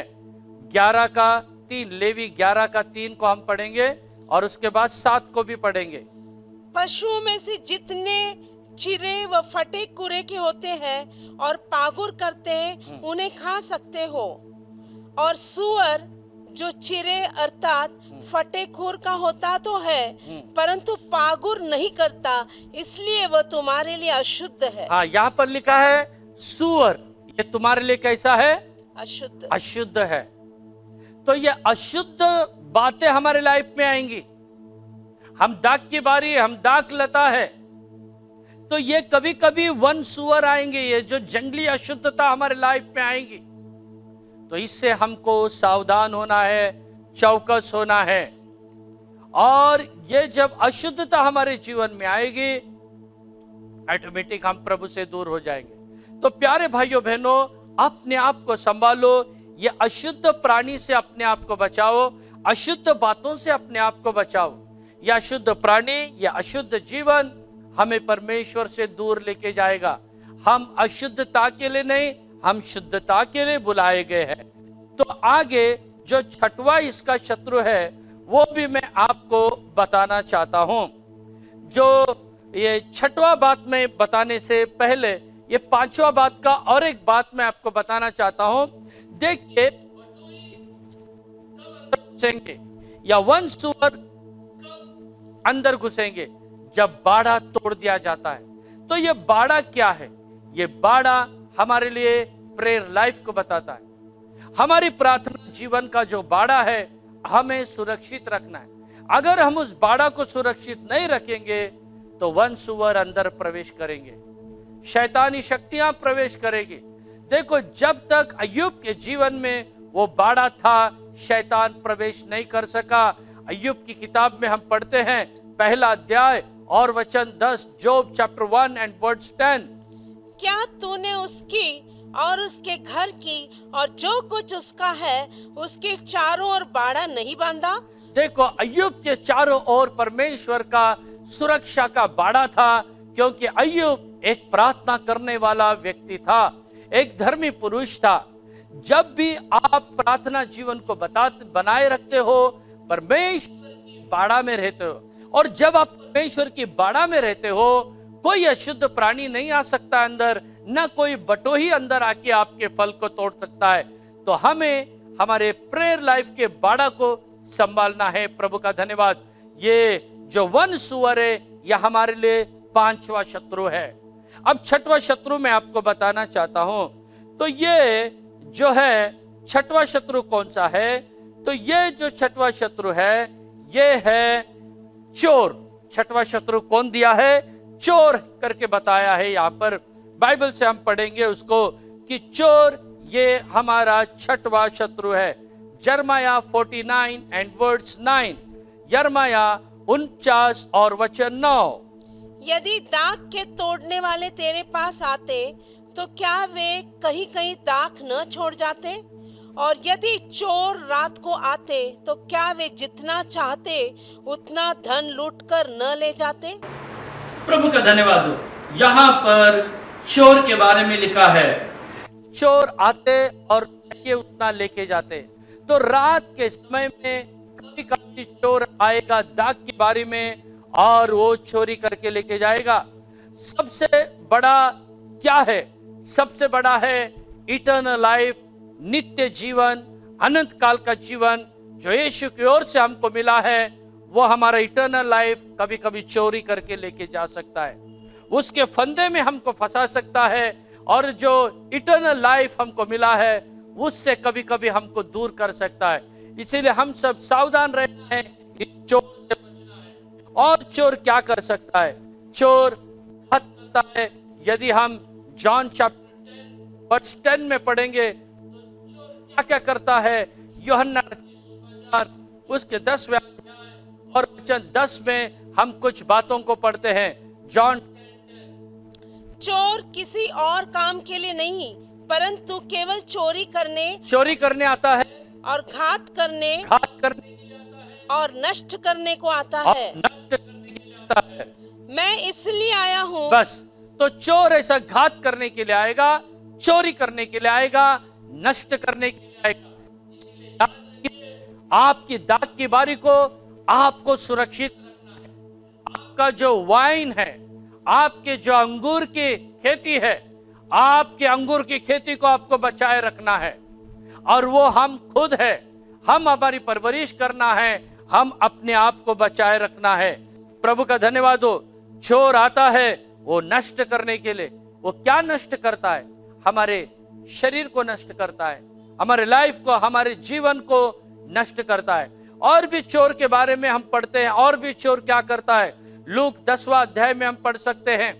11 का 3, लेवी 11 का 3 को हम पढ़ेंगे और उसके बाद 7 को भी पढ़ेंगे। पशुओं में से जितने चिरे व फटे कुरे के होते हैं और पागुर करते हैं उन्हें खा सकते हो, और सुअर जो चिरे अर्थात फटे खुर का होता तो है परंतु पागुर नहीं करता, इसलिए वह तुम्हारे लिए अशुद्ध है। हाँ, यहाँ पर लिखा है सुअर, ये तुम्हारे लिए कैसा है? अशुद्ध, अशुद्ध है। तो ये अशुद्ध बातें हमारे लाइफ में आएंगी। हम दाख की बारी है, हम दाख लता है, तो ये कभी कभी वन सुअर आएंगे, ये जो जंगली अशुद्धता हमारे लाइफ में आएंगी। तो इससे हमको सावधान होना है, चौकस होना है। और ये जब अशुद्धता हमारे जीवन में आएगी, ऑटोमेटिक हम प्रभु से दूर हो जाएंगे। तो प्यारे भाइयों बहनों, अपने आप को संभालो, ये अशुद्ध प्राणी से अपने आप को बचाओ, अशुद्ध बातों से अपने आप को बचाओ। यह अशुद्ध प्राणी, यह अशुद्ध जीवन हमें परमेश्वर से दूर लेके जाएगा। हम अशुद्धता के लिए नहीं, हम शुद्धता के लिए बुलाए गए हैं। तो आगे जो 6वां इसका शत्रु है वो भी मैं आपको बताना चाहता हूं। जो ये 6वां बात में बताने से पहले ये 5वां बात का और एक बात मैं आपको बताना चाहता हूं। देखिए घुसेंगे या वन सुअर अंदर घुसेंगे जब बाड़ा तोड़ दिया जाता है। तो ये बाड़ा क्या है? ये बाड़ा हमारे लिए प्रेयर लाइफ को बताता है। हमारी प्रार्थना जीवन का जो बाड़ा है हमें सुरक्षित रखना है। अगर हम उस बाड़ा को सुरक्षित नहीं रखेंगे तो वन सुअर अंदर प्रवेश करेंगे, शैतानी शक्तियां प्रवेश करेगी। देखो, जब तक अय्यूब के जीवन में वो बाड़ा था, शैतान प्रवेश नहीं कर सका। अय्यूब की किताब में हम पढ़ते हैं पहला अध्याय और वचन 10, जोब चैप्टर 1 एंड वर्ड्स 10। क्या तूने उसकी और उसके घर की और जो कुछ उसका है उसके चारों ओर बाड़ा नहीं बांधा? देखो, अय्यूब के चारों ओर परमेश्वर का सुरक्षा का बाड़ा था, क्योंकि अय्यूब एक प्रार्थना करने वाला व्यक्ति था, एक धर्मी पुरुष था। जब भी आप प्रार्थना जीवन को बनाए रखते हो, परमेश्वर की बाड़ा में रहते हो, और जब आप परमेश्वर की बाड़ा में रहते हो, कोई अशुद्ध प्राणी नहीं आ सकता अंदर, न कोई बटोही अंदर आके आपके फल को तोड़ सकता है। तो हमें हमारे प्रेयर लाइफ के बाड़ा को संभालना है। प्रभु का धन्यवाद। ये जो वन सुअर है, यह हमारे लिए 5वां शत्रु है। अब 6वां शत्रु मैं आपको बताना चाहता हूं। तो ये जो है 6वां शत्रु कौन सा है? तो ये जो 6वां शत्रु है, ये है चोर। 6वां शत्रु कौन दिया है? चोर करके बताया है। यहां पर बाइबल से हम पढ़ेंगे उसको कि चोर ये हमारा 6वां शत्रु है। यिर्मयाह 49 एंड वर्ड्स 9, यिर्मयाह 49 और वचन 9। यदि दाख के तोड़ने वाले तेरे पास आते तो क्या वे कहीं कहीं दाख न छोड़ जाते? और यदि चोर रात को आते तो क्या वे जितना चाहते उतना धन लूटकर न ले जाते? प्रभु का धन्यवाद हो। यहाँ पर चोर के बारे में लिखा है, चोर आते और चाहिए उतना लेके जाते। तो रात के समय में कभी कभी चोर आएगा दाख की बारी में और वो चोरी करके लेके जाएगा। सबसे बड़ा क्या है? सबसे बड़ा है इटर्नल लाइफ, नित्य जीवन, अनंत काल का जीवन जो यीशु की ओर से हमको मिला है। वो हमारा इटर्नल लाइफ कभी कभी चोरी करके लेके जा सकता है, उसके फंदे में हमको फंसा सकता है, और जो इटर्नल लाइफ हमको मिला है उससे कभी कभी हमको दूर कर सकता है। इसीलिए हम सब सावधान रहना है, इस चोर से बचना है। और चोर क्या कर सकता है? चोर घात करता है। यदि हम जॉन चैप्टर 10 वर्स 10 में पढ़ेंगे तो चोर क्या क्या करता है? यूहन्ना उसके 10वें अध्याय और वचन 10 में हम कुछ बातों को पढ़ते हैं। जॉन, चोर किसी और काम के लिए नहीं परंतु केवल चोरी करने आता है और घात करने के लिए आता है और नष्ट करने को आता और है। नष्ट करने के लिए आता है। मैं इसलिए आया हूँ। बस, तो चोर ऐसा घात करने के लिए आएगा, चोरी करने के लिए आएगा, नष्ट करने के लिए आएगा। इसलिए याद रखिए, आपकी दाख की बारी को आपको सुरक्षित रखना है। आपका जो वाइन है, आपके जो अंगूर की खेती है, आपके अंगूर की खेती को आपको बचाए रखना है। और वो हम खुद है, हम हमारी परवरिश करना है, हम अपने आप को बचाए रखना है। प्रभु का धन्यवाद हो। चोर आता है वो नष्ट करने के लिए। वो क्या नष्ट करता है? हमारे शरीर को नष्ट करता है, हमारे लाइफ को, हमारे जीवन को नष्ट करता है। और भी चोर के बारे में हम पढ़ते हैं, और भी चोर क्या करता है। लूक 10वां अध्याय में हम पढ़ सकते हैं।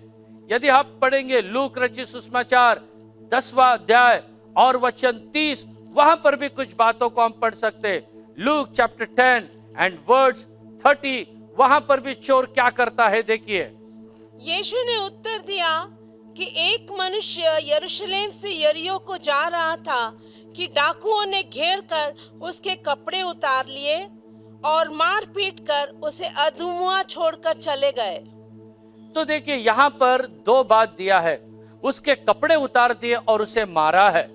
यदि आप पढ़ेंगे लूक रचित सुसमाचार 10वां अध्याय और वचन 30, वहां पर भी कुछ बातों को हम पढ़ सकते हैं। लूक चैप्टर 10 एंड वर्ड्स 30, वहां पर भी चोर क्या करता है, देखिए। यीशु ने उत्तर दिया कि एक मनुष्य यरूशलेम से यरीहो को जा रहा था कि डाकुओं ने घेर कर उसके कपड़े उतार लिए और मार पीट कर उसे अधमुआ छोड़कर चले गए। तो देखिए, यहाँ पर 2 बात दिया है। उसके कपड़े उतार दिए और उसे मारा है।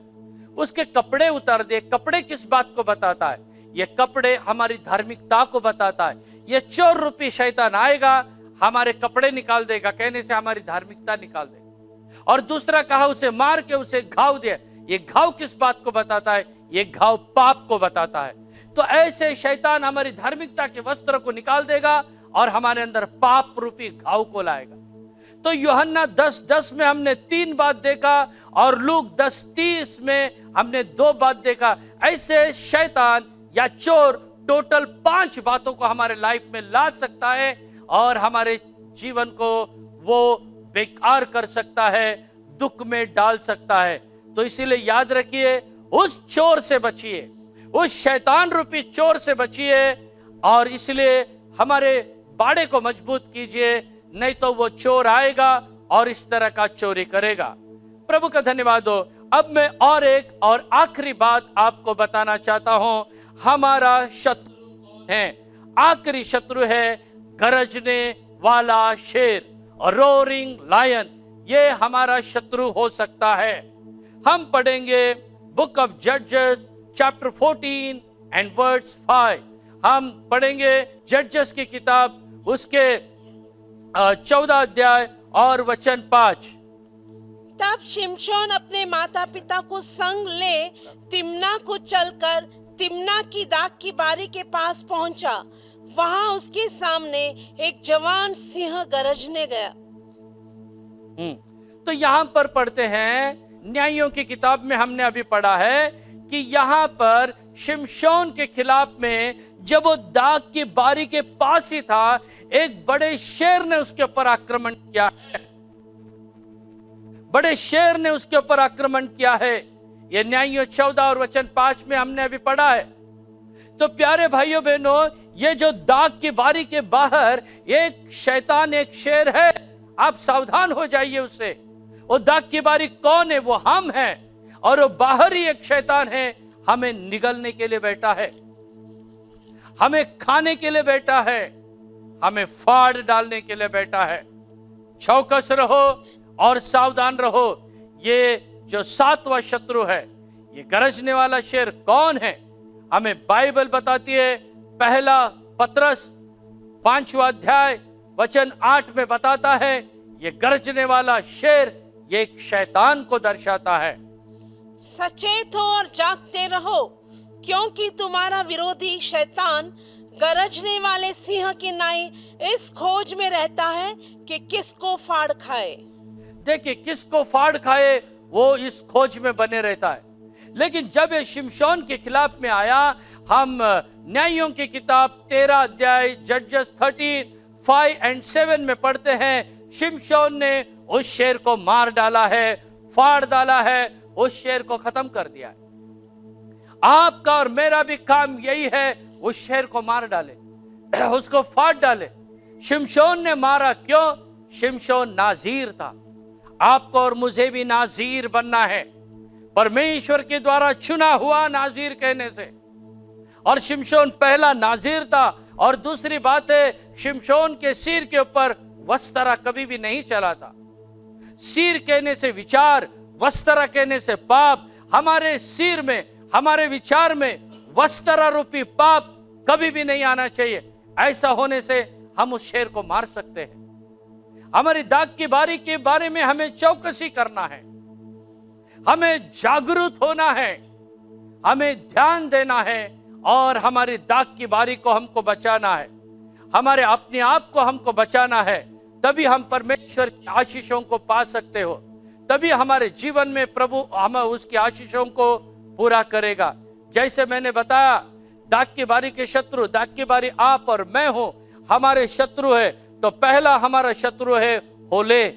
उसके कपड़े उतार दिए। कपड़े किस बात को बताता है? ये कपड़े हमारी धार्मिकता को बताता है। ये चोर रूपी शैतान आएगा, हमारे कपड़े निकाल देगा, कहने से हमारी धार्मिकता निकाल देगा। और दूसरा कहा उसे मार के उसे घाव दिया। ये घाव किस बात को बताता है? ये घाव पाप को बताता है। तो ऐसे शैतान हमारी धार्मिकता के वस्त्र को निकाल देगा और हमारे अंदर पाप रूपी घाव को लाएगा। तो यूहन्ना 10:10 में हमने 3 बात देखा और लूक 10:30 में हमने 2 बात देखा। ऐसे शैतान या चोर टोटल 5 बातों को हमारे लाइफ में ला सकता है और हमारे जीवन को वो बेकार कर सकता है, दुख में डाल सकता है। तो इसीलिए याद रखिए, उस चोर से बचिए, उस शैतान रूपी चोर से बचिए और इसलिए हमारे बाड़े को मजबूत कीजिए, नहीं तो वो चोर आएगा और इस तरह का चोरी करेगा। प्रभु का धन्यवाद हो। अब मैं और एक और आखिरी बात आपको बताना चाहता हूं। हमारा शत्रु कौन है? आखिरी शत्रु है गरजने वाला शेर, रोरिंग लायन। ये हमारा शत्रु हो सकता है। हम पढ़ेंगे बुक ऑफ जजेस चैप्टर 14 एंड वर्स 5। हम पढ़ेंगे जजेस की किताब उसके 14 अध्याय और वचन 5। तब शिमशोन अपने माता पिता को संग ले तिम्ना को चलकर तिम्ना की दाख की बारी के पास पहुंचा। वहां उसके सामने एक जवान सिंह गरजने गया। तो यहां पर पढ़ते हैं, न्यायों की किताब में हमने अभी पढ़ा है कि यहां पर शिमशोन के खिलाफ में जब वो दाख की बारी के पास ही था, एक बड़े शेर ने उसके ऊपर आक्रमण किया है। बड़े शेर ने उसके ऊपर आक्रमण किया है। ये न्यायों 14 और वचन 5 में हमने अभी पढ़ा है। तो प्यारे भाइयों बहनों, ये जो दाख की बारी के बाहर एक शैतान, एक शेर है, आप सावधान हो जाइए उससे। वो दाख की बारी कौन है? वो हम हैं। और वो बाहर ही एक शैतान है, हमें निगलने के लिए बैठा है, हमें खाने के लिए बैठा है, हमें फाड़ डालने के लिए बैठा है। चौकस रहो और सावधान रहो। ये जो 7वां शत्रु है, ये गरजने वाला शेर कौन है? हमें बाइबल बताती है। पहला पत्रस 5वां अध्याय वचन 8 में बताता है, ये गरजने वाला शेर ये एक शैतान को दर्शाता है। सचेत हो और जागते रहो, क्योंकि तुम्हारा विरोधी शैतान गरजने वाले सिंह की नाई इस खोज में रहता है कि किसको फाड़ खाए। देखिए, किसको फाड़ खाए, वो इस खोज में बने रहता है। लेकिन जब ये शिमशोन के खिलाफ में आया, हम न्यायों की किताब 13 अध्याय जजेस 13, 5 and 7 में पढ़ते हैं, शिमशोन ने उस शेर को मार डाला है, फाड़ डाला है, उस शेर को खत्म कर दिया है। आपका और मेरा भी काम यही है, उस शेर को मार डाले, उसको फाड़ डाले। शिमशोन ने मारा क्यों? शिमशोन नाजीर था। आपको और मुझे भी नाजीर बनना है, परमेश्वर के द्वारा चुना हुआ नाजीर कहने से। और शिमशोन पहला नाजीर था। और दूसरी बात है, शिमशोन के सिर के ऊपर वस्त्रा कभी भी नहीं चला था। सिर कहने से विचार, वस्त्रा कहने से पाप। हमारे सिर में, हमारे विचार में वस्त्रा रूपी पाप कभी भी नहीं आना चाहिए। ऐसा होने से हम उस शेर को मार सकते हैं। हमारी दाग की बारी के बारे में हमें चौकसी करना है, हमें जागरूक होना है, हमें ध्यान देना है और हमारी दाग की बारी को हमको बचाना है, हमारे अपने आप को हमको बचाना है। तभी हम परमेश्वर की आशीषों को पा सकते हो। तभी हमारे जीवन में प्रभु हमें उसकी आशीषों को पूरा करेगा। जैसे मैंने बताया, दाग की बारी के शत्रु, दाग की बारी आप और मैं हूं, हमारे शत्रु है। तो पहला हमारा शत्रु है होले,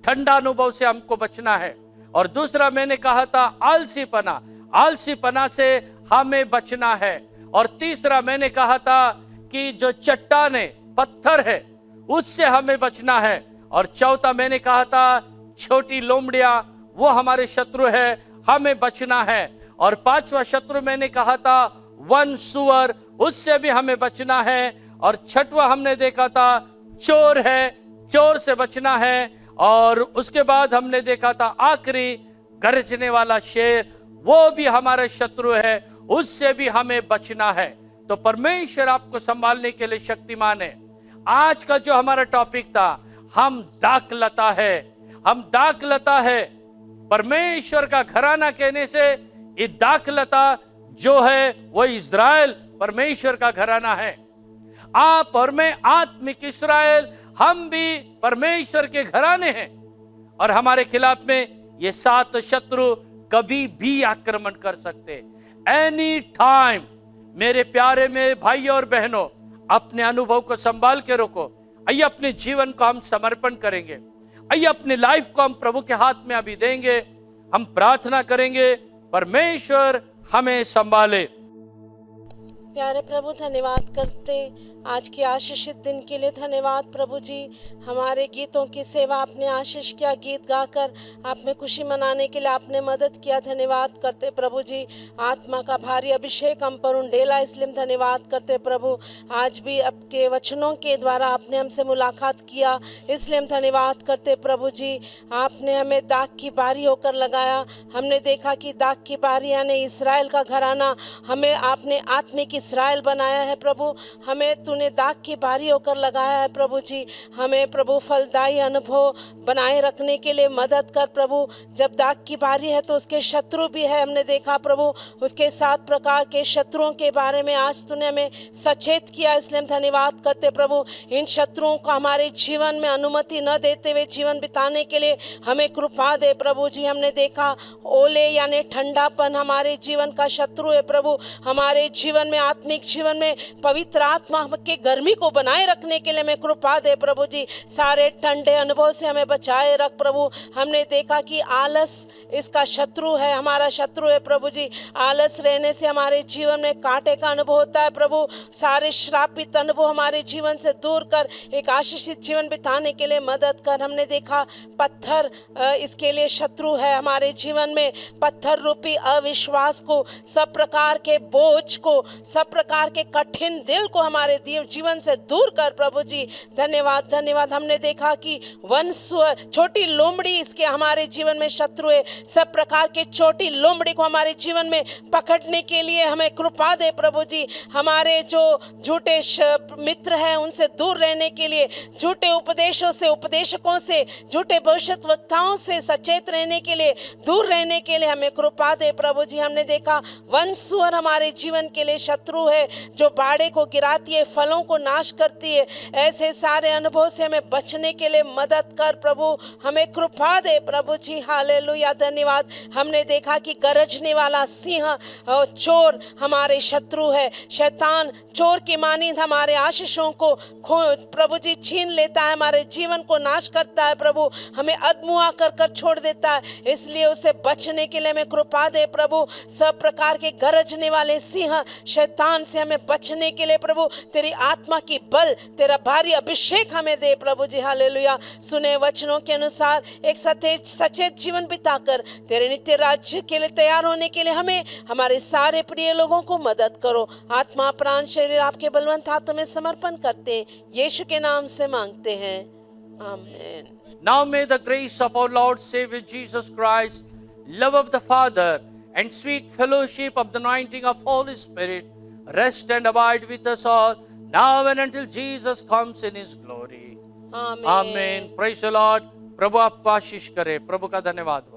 ठंडा अनुभव से हमको बचना है। और दूसरा मैंने कहा था आलसीपना, आलसीपना से हमें बचना है। और तीसरा मैंने कहा था कि जो चट्टाने, पत्थर है, उससे हमें बचना है। और चौथा मैंने कहा था छोटी लोमड़ियां, वो हमारे शत्रु है, हमें बचना है। और 5वां शत्रु मैंने कहा था वन सुअर, उससे भी हमें बचना है। और 6वां हमने देखा था चोर है, चोर से बचना है। और उसके बाद हमने देखा था आखिरी गरजने वाला शेर, वो भी हमारे शत्रु है, उससे भी हमें बचना है। तो परमेश्वर आपको संभालने के लिए शक्तिमान है। आज का जो हमारा टॉपिक था, हम दाखलता है, हम दाखलता है। परमेश्वर का घराना कहने से ये दाखलता जो है वो इज़राइल परमेश्वर का घराना है। आप और मैं आत्मिक इस्राएल, हम भी परमेश्वर के घराने हैं और हमारे खिलाफ में ये 7 शत्रु कभी भी आक्रमण कर सकते, एनी टाइम। मेरे प्यारे में भाइयों और बहनों, अपने अनुभव को संभाल के रखो। आइए अपने जीवन को हम समर्पण करेंगे, आइए अपने लाइफ को हम प्रभु के हाथ में अभी देंगे। हम प्रार्थना करेंगे, परमेश्वर हमें संभाले। प्यारे प्रभु, धन्यवाद करते आज के आशीषित दिन के लिए। धन्यवाद प्रभु जी, हमारे गीतों की सेवा आपने आशीष किया, गीत गाकर आप में खुशी मनाने के लिए आपने मदद किया। धन्यवाद करते प्रभु जी, आत्मा का भारी अभिषेक हम पर उंडेला, इसलिए धन्यवाद करते प्रभु। आज भी आपके वचनों के द्वारा आपने हमसे मुलाकात किया, इसलिए हम धन्यवाद करते प्रभु जी। आपने हमें दाग की बारी होकर लगाया। हमने देखा कि दाग की बारी यानी इस्राएल का घराना, हमें आपने आत्मिक इस्राएल बनाया है प्रभु। हमें तूने दाग की बारी होकर लगाया है प्रभु जी। हमें प्रभु फलदायी अनुभव बनाए रखने के लिए मदद कर प्रभु। जब दाग की बारी है तो उसके शत्रु भी है, हमने देखा प्रभु। उसके 7 प्रकार के शत्रुओं के बारे में आज तूने हमें सचेत किया, इसलिए हम धन्यवाद करते प्रभु। इन शत्रुओं को हमारे जीवन में अनुमति न देते हुए जीवन बिताने के लिए हमें कृपा दे प्रभु जी। हमने देखा ओले यानी ठंडापन हमारे जीवन का शत्रु है प्रभु। हमारे जीवन में, आत्मिक जीवन में पवित्र आत्मा के गर्मी को बनाए रखने के लिए हमें कृपा दे प्रभु जी। सारे ठंडे अनुभव से हमें बचाए रख प्रभु। हमने देखा कि आलस इसका शत्रु है, हमारा शत्रु है प्रभु जी। आलस रहने से हमारे जीवन में कांटे का अनुभव होता है प्रभु। सारे श्रापित अनुभव हमारे जीवन से दूर कर एक आशीषित जीवन बिताने के लिए मदद कर। हमने देखा पत्थर इसके लिए शत्रु है हमारे जीवन में। पत्थर रूपी अविश्वास को, सब प्रकार के बोझ को, सब प्रकार के कठिन दिल को हमारे जीवन से दूर कर प्रभु जी। धन्यवाद धन्यवाद। हमने देखा कि वनस्वर, छोटी लोमड़ी इसके हमारे जीवन में शत्रु है। सब प्रकार के छोटी लोमड़ी को हमारे जीवन में पकड़ने के लिए हमें कृपा दे प्रभु जी। हमारे जो झूठे मित्र हैं उनसे दूर रहने के लिए, झूठे उपदेशों से, उपदेशकों से, झूठे भविष्यद्वक्ताओं से सचेत रहने के लिए, दूर रहने के लिए हमें कृपा दे प्रभु जी। हमने देखा वनस्वर हमारे जीवन के लिए शत्रु है, जो बाड़े को गिराती है, फलों को नाश करती है। ऐसे सारे अनुभव से हमें बचने के लिए मदद कर प्रभु। हमें कृपा दे प्रभु जी। हालेलुया, धन्यवाद। हमने देखा कि गरजने वाला सिंह और चोर हमारे शत्रु है। शैतान चोर की मानिंद हमारे आशीषों को प्रभु जी छीन लेता है, हमारे जीवन को नाश करता है प्रभु। हमें अधमुआ कर छोड़ देता है, इसलिए उसे बचने के लिए हमें कृपा दे प्रभु। सब प्रकार के गरजने वाले सिंह शैतान से हमें बचने के लिए प्रभु तेरी आत्मा की बल, तेरा भारी अभिषेक हमें दे प्रभु जी। हालेलुया। सुने वचनों के अनुसार एक सचेत जीवन बिताकर तेरे नित्य राज्य के लिए तैयार होने के लिए हमें, हमारे सारे प्रिय लोगों को मदद करो। आत्मा, प्राण, शरीर आपके बलवंत हाथों में समर्पण करते यीशु के नाम से मांगते हैं, आमीन। Now may the grace of our Lord Savior Jesus Christ, love of the Father, and sweet fellowship of the anointing of Holy Spirit rest and abide with us all, now and until Jesus comes in His glory. आमीन। Amen. Praise the Lord. प्रभु आपको आशीष करे। प्रभु का धन्यवाद हो।